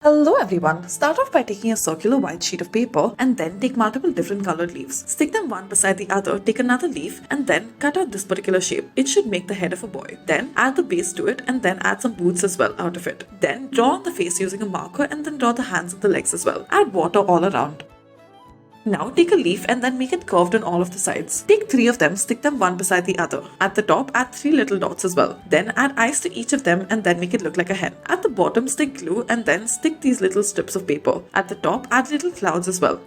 Hello everyone. Start off by taking a circular white sheet of paper and then take multiple different colored leaves. Stick them one beside the other, take another leaf and then cut out this particular shape. It should make the head of a boy. Then add the base to it and then add some boots as well out of it. Then draw on the face using a marker and then draw the hands and the legs as well. Add water all around. Now take a leaf and then make it curved on all of the sides. Take 3 of them, stick them one beside the other. At the top, add 3 little dots as well. Then add eyes to each of them and then make it look like a hen. At the bottom, stick glue and then stick these little strips of paper. At the top, add little clouds as well.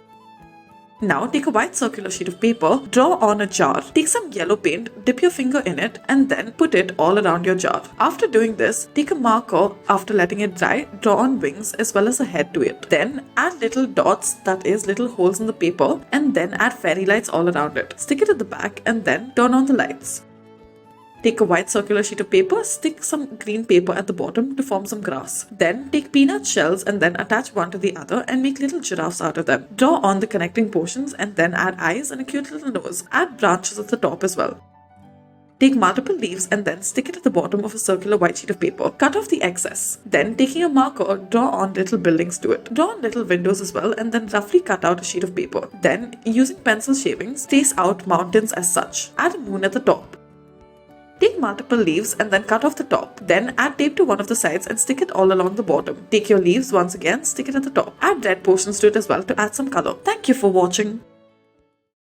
Now take a white circular sheet of paper, draw on a jar, take some yellow paint, dip your finger in it and then put it all around your jar. After doing this, take a marker, after letting it dry, draw on wings as well as a head to it. Then add little dots, that is little holes in the paper, and then add fairy lights all around it. Stick it at the back and then turn on the lights. Take a white circular sheet of paper, stick some green paper at the bottom to form some grass. Then take peanut shells and then attach one to the other and make little giraffes out of them. Draw on the connecting portions and then add eyes and a cute little nose. Add branches at the top as well. Take multiple leaves and then stick it at the bottom of a circular white sheet of paper. Cut off the excess. Then taking a marker, draw on little buildings to it. Draw on little windows as well and then roughly cut out a sheet of paper. Then using pencil shavings, trace out mountains as such. Add a moon at the top. Take multiple leaves and then cut off the top. Then add tape to one of the sides and stick it all along the bottom. Take your leaves once again, stick it at the top. Add red portions to it as well to add some color. Thank you for watching.